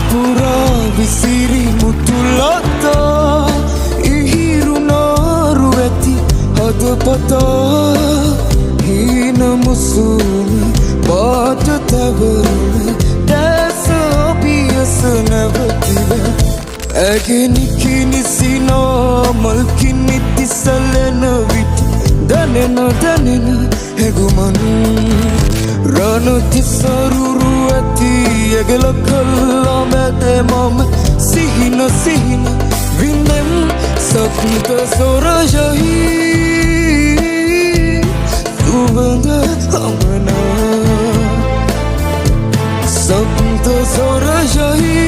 පුරා විසිරි මුතුලතා ඉහිරු නාරු ඇති හදපතා හීන මුසුන පාට තවරුණ දැස ඔබියස නැවතිව ඇගේ නිකිනිසිනා මල්කින් නිතිසලෙන විට දැනෙන හැගුමන් රණතිසරුරු ඇති ඇගල කල්ලා මැද මම සිහින වින්නෙම් සත්ත සොරජහි සුවඳ හමනා සත්ත සොරජහි